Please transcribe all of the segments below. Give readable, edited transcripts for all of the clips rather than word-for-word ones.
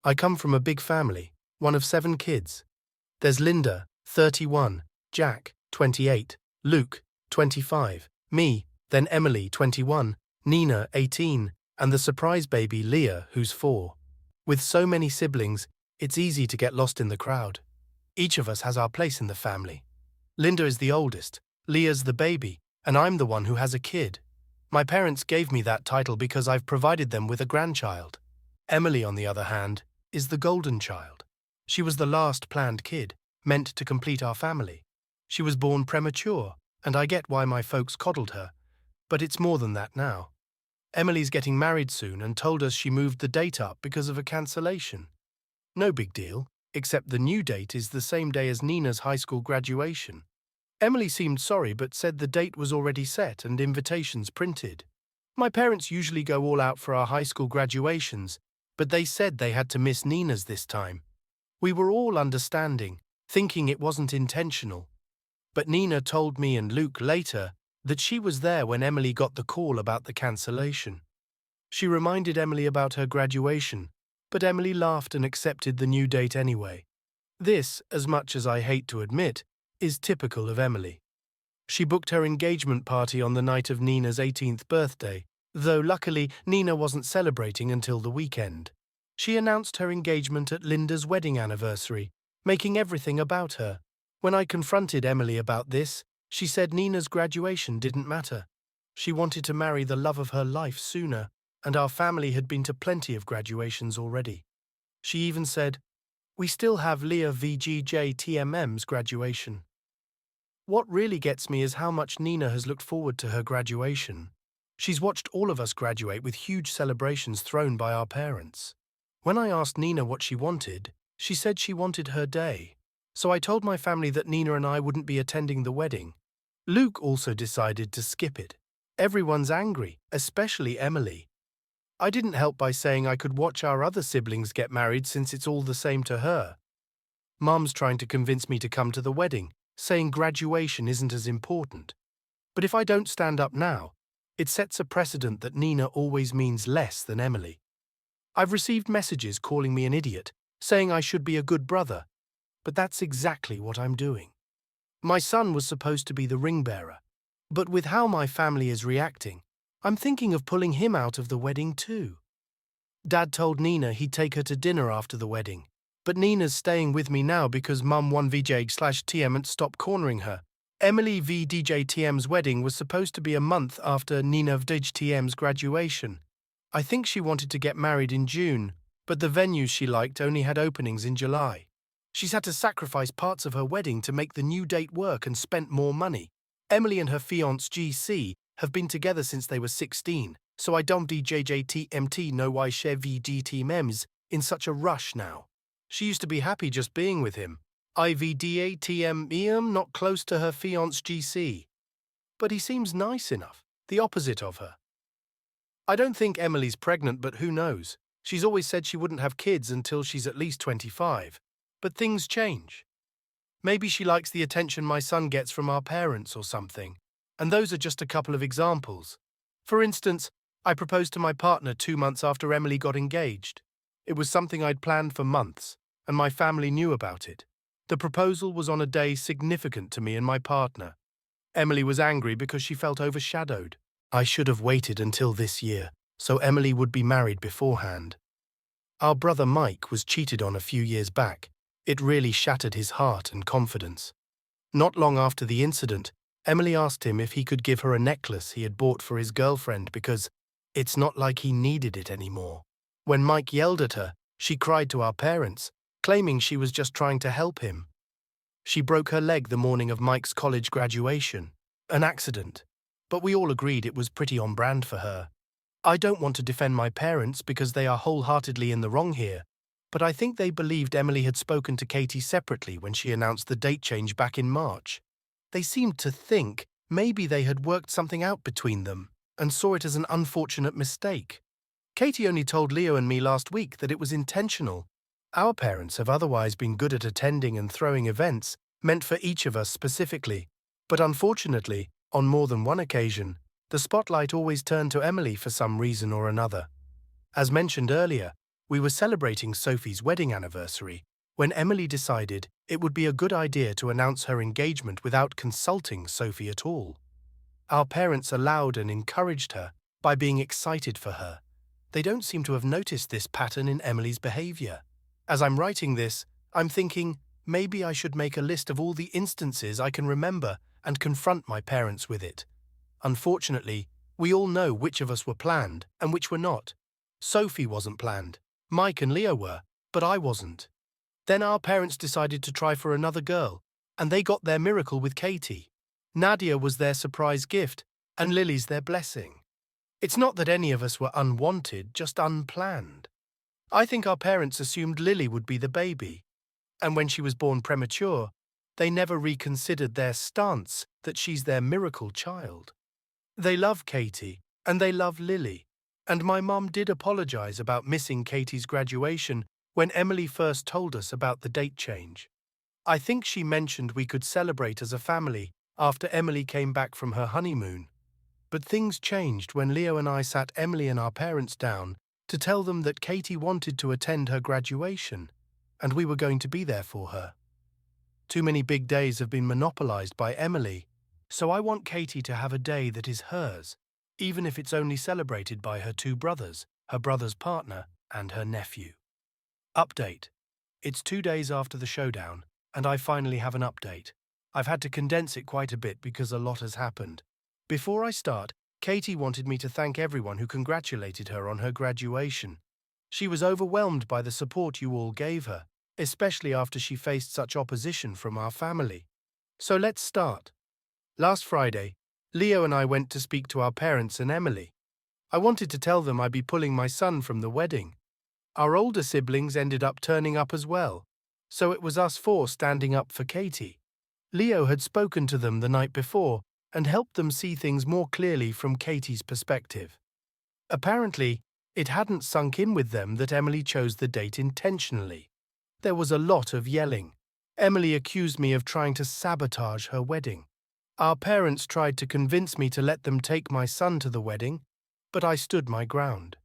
I come from a big family, one of 7 kids. There's Linda, 31, Jack, 28, Luke, 25, me, then Emily, 21, Nina, 18, and the surprise baby Leah, who's 4. With so many siblings, it's easy to get lost in the crowd. Each of us has our place in the family. Linda is the oldest, Leah's the baby, and I'm the one who has a kid. My parents gave me that title because I've provided them with a grandchild. Emily, on the other hand, is the golden child. She was the last planned kid, meant to complete our family. She was born premature, and I get why my folks coddled her, but it's more than that now. Emily's getting married soon and told us she moved the date up because of a cancellation. No big deal, except the new date is the same day as Nina's high school graduation. Emily seemed sorry but said the date was already set and invitations printed. My parents usually go all out for our high school graduations, but they said they had to miss Nina's this time. We were all understanding, thinking it wasn't intentional. But Nina told me and Luke later that she was there when Emily got the call about the cancellation. She reminded Emily about her graduation, but Emily laughed and accepted the new date anyway. This, as much as I hate to admit, is typical of Emily. She booked her engagement party on the night of Nina's 18th birthday, though luckily Nina wasn't celebrating until the weekend. She announced her engagement at Linda's wedding anniversary, making everything about her. When I confronted Emily about this, she said Nina's graduation didn't matter. She wanted to marry the love of her life sooner, and our family had been to plenty of graduations already. She even said, "We still have Leah VGJTMM's graduation." What really gets me is how much Nina has looked forward to her graduation. She's watched all of us graduate with huge celebrations thrown by our parents. When I asked Nina what she wanted, she said she wanted her day. So I told my family that Nina and I wouldn't be attending the wedding. Luke also decided to skip it. Everyone's angry, especially Emily. I didn't help by saying I could watch our other siblings get married since it's all the same to her. Mum's trying to convince me to come to the wedding, saying graduation isn't as important. But if I don't stand up now, it sets a precedent that Nina always means less than Emily. I've received messages calling me an idiot, saying I should be a good brother, but that's exactly what I'm doing. My son was supposed to be the ring bearer, but with how my family is reacting, I'm thinking of pulling him out of the wedding too. Dad told Nina he'd take her to dinner after the wedding, but Nina's staying with me now because Mum 1VJ/TM and stopped cornering her. Emily VDJTM's wedding was supposed to be a month after Nina VDJTM's graduation. I think she wanted to get married in June, but the venues she liked only had openings in July. She's had to sacrifice parts of her wedding to make the new date work and spent more money. Emily and her fiancé GC have been together since they were 16, so I don't DJJTMT know why she VDTMs in such a rush now. She used to be happy just being with him. IVDATM not close to her fiancé GC. But he seems nice enough, the opposite of her. I don't think Emily's pregnant, but who knows? She's always said she wouldn't have kids until she's at least 25. But things change. Maybe she likes the attention my son gets from our parents or something. And those are just a couple of examples. For instance, I proposed to my partner 2 months after Emily got engaged. It was something I'd planned for months, and my family knew about it. The proposal was on a day significant to me and my partner. Emily was angry because she felt overshadowed. I should have waited until this year, so Emily would be married beforehand. Our brother Mike was cheated on a few years back. It really shattered his heart and confidence. Not long after the incident, Emily asked him if he could give her a necklace he had bought for his girlfriend because it's not like he needed it anymore. When Mike yelled at her, she cried to our parents, claiming she was just trying to help him. She broke her leg the morning of Mike's college graduation, an accident, but we all agreed it was pretty on brand for her. I don't want to defend my parents because they are wholeheartedly in the wrong here, but I think they believed Emily had spoken to Katie separately when she announced the date change back in March. They seemed to think maybe they had worked something out between them and saw it as an unfortunate mistake. Katie only told Leo and me last week that it was intentional. Our parents have otherwise been good at attending and throwing events meant for each of us specifically, but unfortunately, on more than one occasion, the spotlight always turned to Emily for some reason or another. As mentioned earlier, We were celebrating Sophie's wedding anniversary when Emily decided it would be a good idea to announce her engagement without consulting Sophie at all. Our parents allowed and encouraged her by being excited for her. They don't seem to have noticed this pattern in Emily's behavior. As I'm writing this, I'm thinking maybe I should make a list of all the instances I can remember and confront my parents with it. Unfortunately, we all know which of us were planned and which were not. Sophie wasn't planned. Mike and Leo were, but I wasn't. Then our parents decided to try for another girl, and they got their miracle with Katie. Nadia was their surprise gift, and Lily's their blessing. It's not that any of us were unwanted, just unplanned. I think our parents assumed Lily would be the baby, and when she was born premature, they never reconsidered their stance that she's their miracle child. They love Katie, and they love Lily, and my mum did apologize about missing Katie's graduation when Emily first told us about the date change. I think she mentioned we could celebrate as a family after Emily came back from her honeymoon. But things changed when Leo and I sat Emily and our parents down to tell them that Katie wanted to attend her graduation, and we were going to be there for her. Too many big days have been monopolized by Emily, so I want Katie to have a day that is hers, even if it's only celebrated by her two brothers, her brother's partner, and her nephew. Update. It's 2 days after the showdown, and I finally have an update. I've had to condense it quite a bit because a lot has happened. Before I start, Katie wanted me to thank everyone who congratulated her on her graduation. She was overwhelmed by the support you all gave her, especially after she faced such opposition from our family. So let's start. Last Friday, Leo and I went to speak to our parents and Emily. I wanted to tell them I'd be pulling my son from the wedding. Our older siblings ended up turning up as well, so it was us four standing up for Katie. Leo had spoken to them the night before and helped them see things more clearly from Katie's perspective. Apparently, it hadn't sunk in with them that Emily chose the date intentionally. There was a lot of yelling. Emily accused me of trying to sabotage her wedding. Our parents tried to convince me to let them take my son to the wedding, but I stood my ground.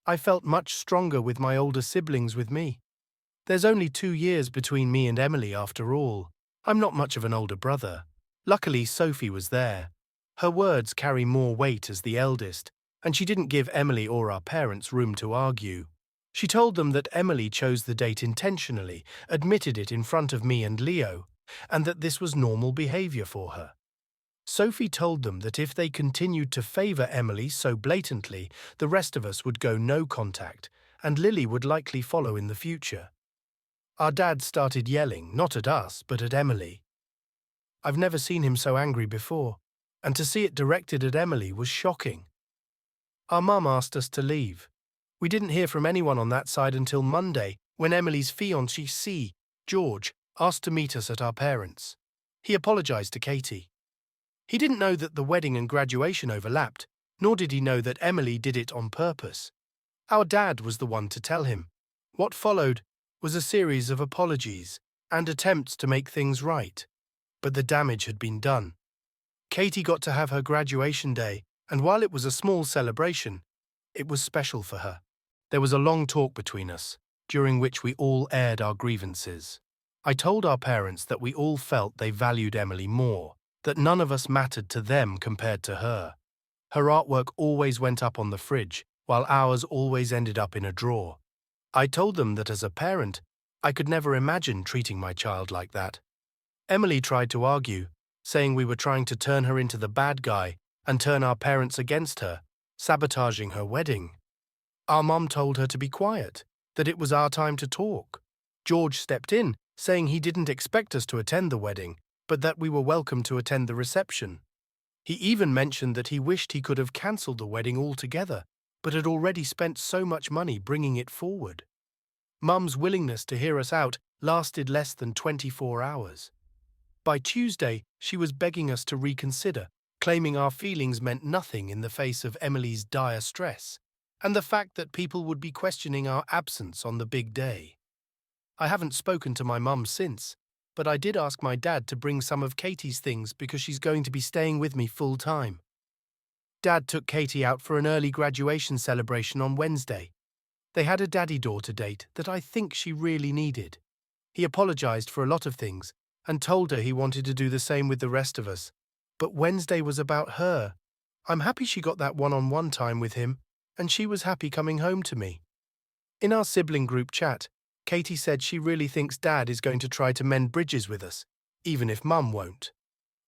I felt much stronger with my older siblings with me. There's only 2 years between me and Emily after all. I'm not much of an older brother. Luckily, Sophie was there. Her words carry more weight as the eldest, and she didn't give Emily or our parents room to argue. She told them that Emily chose the date intentionally, admitted it in front of me and Leo, and that this was normal behavior for her. Sophie told them that if they continued to favor Emily so blatantly, the rest of us would go no contact, and Lily would likely follow in the future. Our dad started yelling, not at us, but at Emily. I've never seen him so angry before, and to see it directed at Emily was shocking. Our mum asked us to leave. We didn't hear from anyone on that side until Monday, when Emily's fiancé, George, asked to meet us at our parents'. He apologized to Katie. He didn't know that the wedding and graduation overlapped, nor did he know that Emily did it on purpose. Our dad was the one to tell him. What followed was a series of apologies and attempts to make things right, but the damage had been done. Katie got to have her graduation day, and while it was a small celebration, it was special for her. There was a long talk between us, during which we all aired our grievances. I told our parents that we all felt they valued Emily more, that none of us mattered to them compared to her. Her artwork always went up on the fridge, while ours always ended up in a drawer. I told them that as a parent, I could never imagine treating my child like that. Emily tried to argue, saying we were trying to turn her into the bad guy and turn our parents against her, sabotaging her wedding. Our mum told her to be quiet, that it was our time to talk. George stepped in, saying he didn't expect us to attend the wedding, but that we were welcome to attend the reception. He even mentioned that he wished he could have cancelled the wedding altogether, but had already spent so much money bringing it forward. Mum's willingness to hear us out lasted less than 24 hours. By Tuesday, she was begging us to reconsider, claiming our feelings meant nothing in the face of Emily's dire stress, and the fact that people would be questioning our absence on the big day. I haven't spoken to my mum since, but I did ask my dad to bring some of Katie's things because she's going to be staying with me full time. Dad took Katie out for an early graduation celebration on Wednesday. They had a daddy-daughter date that I think she really needed. He apologized for a lot of things and told her he wanted to do the same with the rest of us. But Wednesday was about her. I'm happy she got that one-on-one time with him, and she was happy coming home to me. In our sibling group chat, Katie said she really thinks Dad is going to try to mend bridges with us, even if Mum won't.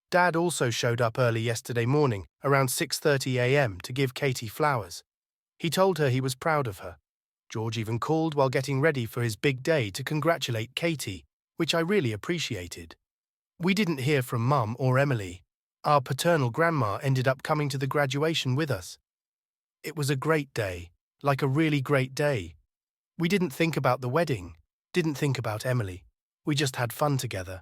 Dad also showed up early yesterday morning, around 6:30 a.m., to give Katie flowers. He told her he was proud of her. George even called while getting ready for his big day to congratulate Katie, which I really appreciated. We didn't hear from Mum or Emily. Our paternal grandma ended up coming to the graduation with us. It was a great day, like a really great day. We didn't think about the wedding, didn't think about Emily. We just had fun together.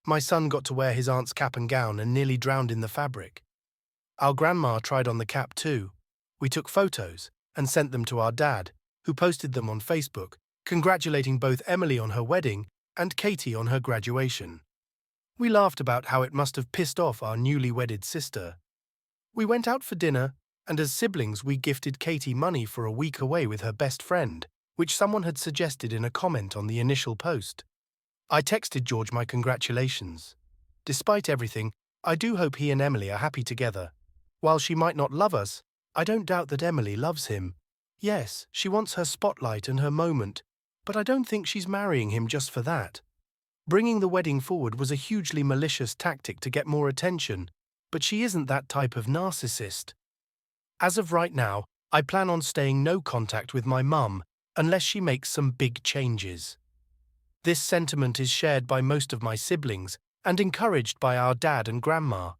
My son got to wear his aunt's cap and gown and nearly drowned in the fabric. Our grandma tried on the cap too. We took photos and sent them to our dad, who posted them on Facebook, congratulating both Emily on her wedding and Katie on her graduation. We laughed about how it must have pissed off our newly wedded sister. We went out for dinner, and as siblings we gifted Katie money for a week away with her best friend, which someone had suggested in a comment on the initial post. I texted George my congratulations. Despite everything, I do hope he and Emily are happy together. While she might not love us, I don't doubt that Emily loves him. Yes, she wants her spotlight and her moment, but I don't think she's marrying him just for that. Bringing the wedding forward was a hugely malicious tactic to get more attention, but she isn't that type of narcissist. As of right now, I plan on staying no contact with my mum unless she makes some big changes. This sentiment is shared by most of my siblings and encouraged by our dad and grandma.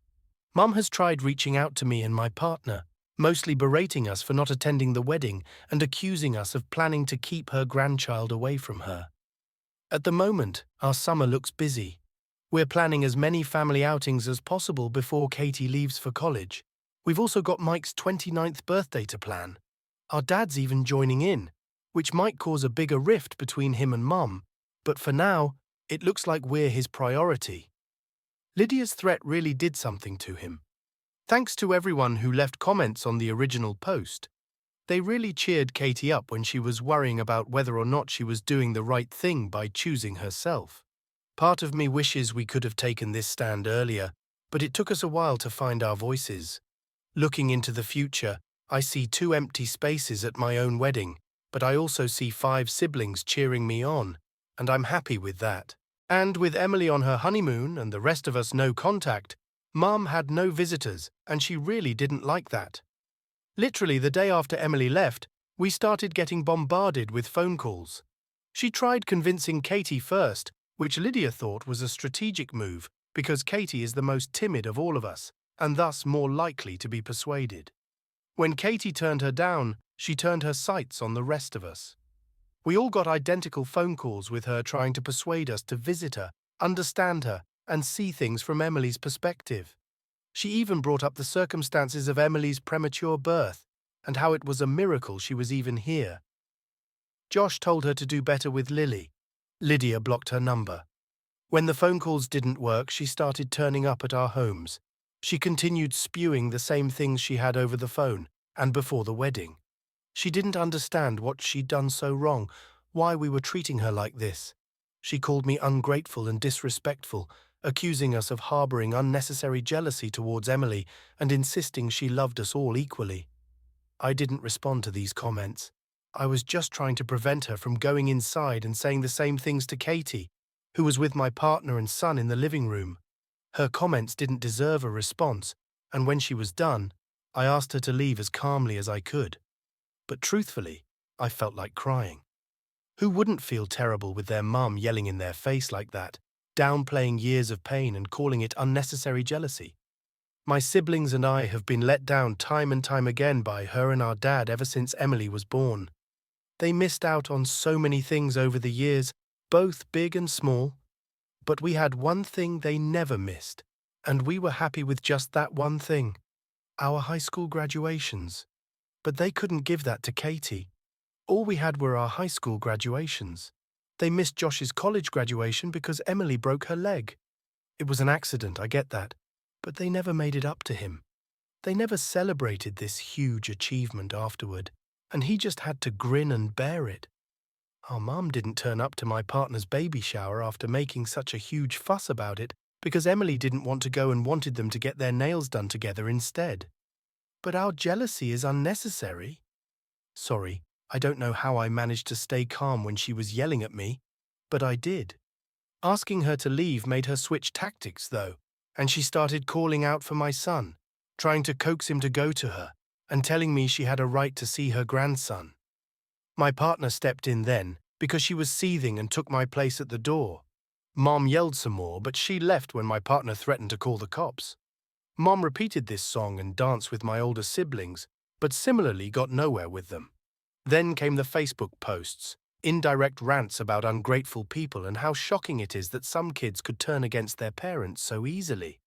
Mum has tried reaching out to me and my partner, mostly berating us for not attending the wedding and accusing us of planning to keep her grandchild away from her. At the moment, our summer looks busy. We're planning as many family outings as possible before Katie leaves for college. We've also got Mike's 29th birthday to plan. Our dad's even joining in, which might cause a bigger rift between him and Mum, but for now, it looks like we're his priority. Lydia's threat really did something to him. Thanks to everyone who left comments on the original post. They really cheered Katie up when she was worrying about whether or not she was doing the right thing by choosing herself. Part of me wishes we could have taken this stand earlier, but it took us a while to find our voices. Looking into the future, I see 2 empty spaces at my own wedding, but I also see 5 siblings cheering me on, and I'm happy with that. And with Emily on her honeymoon and the rest of us no contact, Mum had no visitors, and she really didn't like that. Literally the day after Emily left, we started getting bombarded with phone calls. She tried convincing Katie first, which Lydia thought was a strategic move because Katie is the most timid of all of us, and thus more likely to be persuaded. When Katie turned her down, she turned her sights on the rest of us. We all got identical phone calls with her trying to persuade us to visit her, understand her, and see things from Emily's perspective. She even brought up the circumstances of Emily's premature birth and how it was a miracle she was even here. Josh told her to do better with Lily. Lydia blocked her number. When the phone calls didn't work, she started turning up at our homes. She continued spewing the same things she had over the phone and before the wedding. She didn't understand what she'd done so wrong, why we were treating her like this. She called me ungrateful and disrespectful, accusing us of harboring unnecessary jealousy towards Emily and insisting she loved us all equally. I didn't respond to these comments. I was just trying to prevent her from going inside and saying the same things to Katie, who was with my partner and son in the living room. Her comments didn't deserve a response, and when she was done, I asked her to leave as calmly as I could. But truthfully, I felt like crying. Who wouldn't feel terrible with their mum yelling in their face like that, downplaying years of pain and calling it unnecessary jealousy? My siblings and I have been let down time and time again by her and our dad ever since Emily was born. They missed out on so many things over the years, both big and small. But we had one thing they never missed, and we were happy with just that one thing: our high school graduations. But they couldn't give that to Katie. All we had were our high school graduations. They missed Josh's college graduation because Emily broke her leg. It was an accident, I get that, but they never made it up to him. They never celebrated this huge achievement afterward, and he just had to grin and bear it. Our mum didn't turn up to my partner's baby shower after making such a huge fuss about it because Emily didn't want to go and wanted them to get their nails done together instead. But our jealousy is unnecessary. Sorry, I don't know how I managed to stay calm when she was yelling at me, but I did. Asking her to leave made her switch tactics, though, and she started calling out for my son, trying to coax him to go to her, and telling me she had a right to see her grandson. My partner stepped in then, because she was seething and took my place at the door. Mom yelled some more, but she left when my partner threatened to call the cops. Mom repeated this song and danced with my older siblings, but similarly got nowhere with them. Then came the Facebook posts, indirect rants about ungrateful people and how shocking it is that some kids could turn against their parents so easily.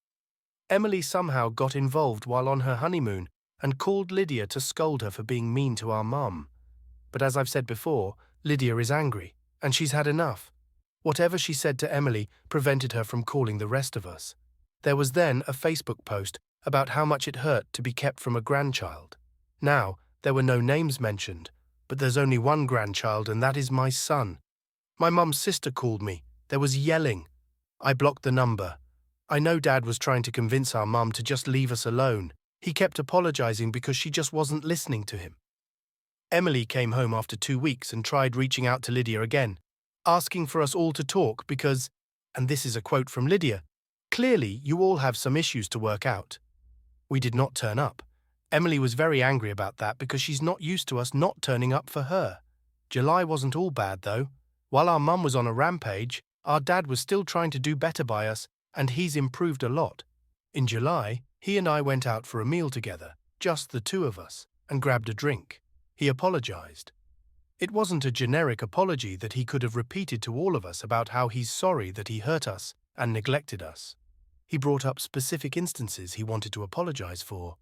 Emily somehow got involved while on her honeymoon and called Lydia to scold her for being mean to our mum. But as I've said before, Lydia is angry, and she's had enough. Whatever she said to Emily prevented her from calling the rest of us. There was then a Facebook post about how much it hurt to be kept from a grandchild. Now, there were no names mentioned, but there's only one grandchild, and that is my son. My mum's sister called me. There was yelling. I blocked the number. I know Dad was trying to convince our mum to just leave us alone. He kept apologizing because she just wasn't listening to him. Emily came home after 2 weeks and tried reaching out to Lydia again, asking for us all to talk because, and this is a quote from Lydia, "Clearly, you all have some issues to work out." We did not turn up. Emily was very angry about that because she's not used to us not turning up for her. July wasn't all bad, though. While our mum was on a rampage, our dad was still trying to do better by us, and he's improved a lot. In July, he and I went out for a meal together, just the two of us, and grabbed a drink. He apologized. It wasn't a generic apology that he could have repeated to all of us about how he's sorry that he hurt us and neglected us. He brought up specific instances he wanted to apologize for.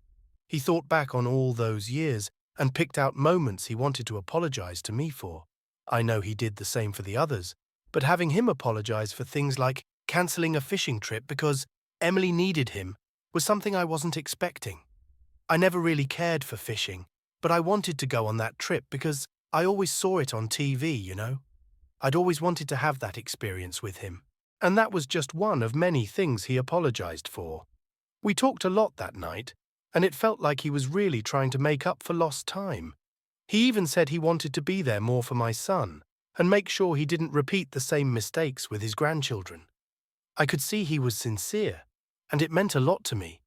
He thought back on all those years and picked out moments he wanted to apologize to me for. I know he did the same for the others, but having him apologize for things like cancelling a fishing trip because Emily needed him was something I wasn't expecting. I never really cared for fishing, but I wanted to go on that trip because I always saw it on TV, you know. I'd always wanted to have that experience with him, and that was just one of many things he apologized for. We talked a lot that night, and it felt like he was really trying to make up for lost time. He even said he wanted to be there more for my son and make sure he didn't repeat the same mistakes with his grandchildren. I could see he was sincere, and it meant a lot to me.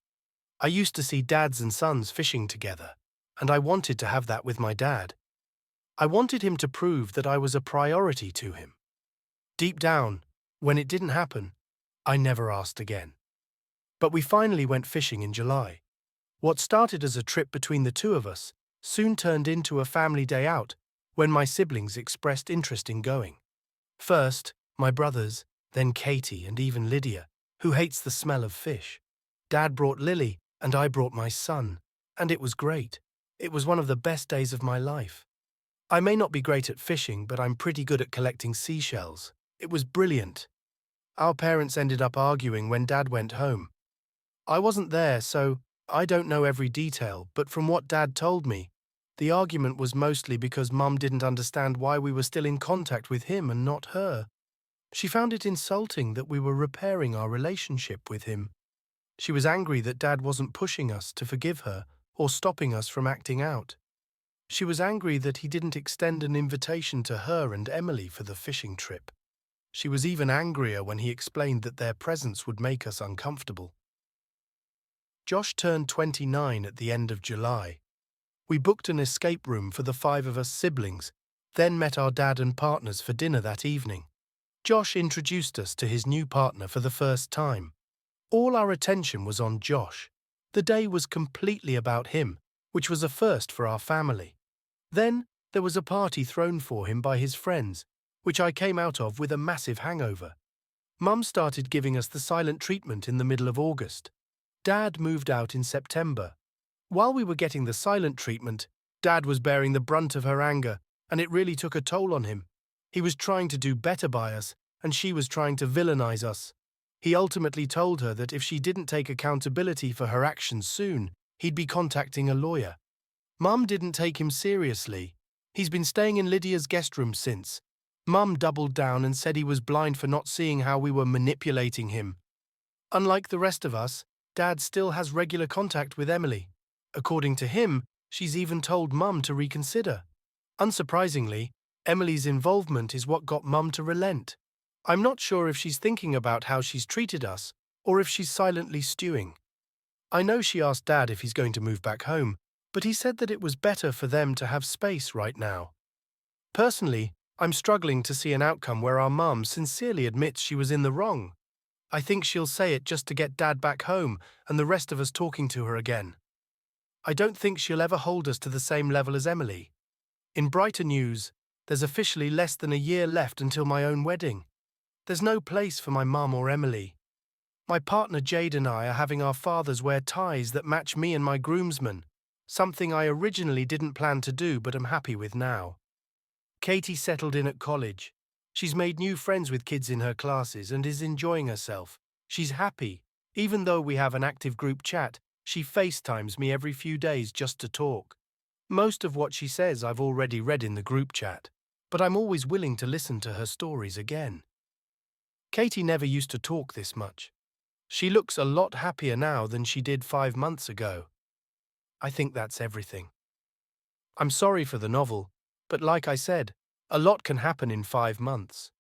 I used to see dads and sons fishing together, and I wanted to have that with my dad. I wanted him to prove that I was a priority to him. Deep down, when it didn't happen, I never asked again. But we finally went fishing in July. What started as a trip between the two of us soon turned into a family day out when my siblings expressed interest in going. First, my brothers, then Katie and even Lydia, who hates the smell of fish. Dad brought Lily and I brought my son, and it was great. It was one of the best days of my life. I may not be great at fishing, but I'm pretty good at collecting seashells. It was brilliant. Our parents ended up arguing when Dad went home. I wasn't there, so I don't know every detail, but from what Dad told me, the argument was mostly because Mum didn't understand why we were still in contact with him and not her. She found it insulting that we were repairing our relationship with him. She was angry that Dad wasn't pushing us to forgive her or stopping us from acting out. She was angry that he didn't extend an invitation to her and Emily for the fishing trip. She was even angrier when he explained that their presence would make us uncomfortable. Josh turned 29 at the end of July. We booked an escape room for the 5 of us siblings, then met our dad and partners for dinner that evening. Josh introduced us to his new partner for the first time. All our attention was on Josh. The day was completely about him, which was a first for our family. Then there was a party thrown for him by his friends, which I came out of with a massive hangover. Mum started giving us the silent treatment in the middle of August. Dad moved out in September. While we were getting the silent treatment, Dad was bearing the brunt of her anger, and it really took a toll on him. He was trying to do better by us, and she was trying to villainize us. He ultimately told her that if she didn't take accountability for her actions soon, he'd be contacting a lawyer. Mum didn't take him seriously. He's been staying in Lydia's guest room since. Mum doubled down and said he was blind for not seeing how we were manipulating him. Unlike the rest of us, Dad still has regular contact with Emily. According to him, she's even told Mum to reconsider. Unsurprisingly, Emily's involvement is what got Mum to relent. I'm not sure if she's thinking about how she's treated us, or if she's silently stewing. I know she asked Dad if he's going to move back home, but he said that it was better for them to have space right now. Personally, I'm struggling to see an outcome where our mum sincerely admits she was in the wrong. I think she'll say it just to get Dad back home and the rest of us talking to her again. I don't think she'll ever hold us to the same level as Emily. In brighter news, there's officially less than a year left until my own wedding. There's no place for my mum or Emily. My partner Jade and I are having our fathers wear ties that match me and my groomsmen, something I originally didn't plan to do but am happy with now. Katie settled in at college. She's made new friends with kids in her classes and is enjoying herself. She's happy. Even though we have an active group chat, she FaceTimes me every few days just to talk. Most of what she says I've already read in the group chat, but I'm always willing to listen to her stories again. Katie never used to talk this much. She looks a lot happier now than she did 5 months ago. I think that's everything. I'm sorry for the novel, but like I said, a lot can happen in 5 months.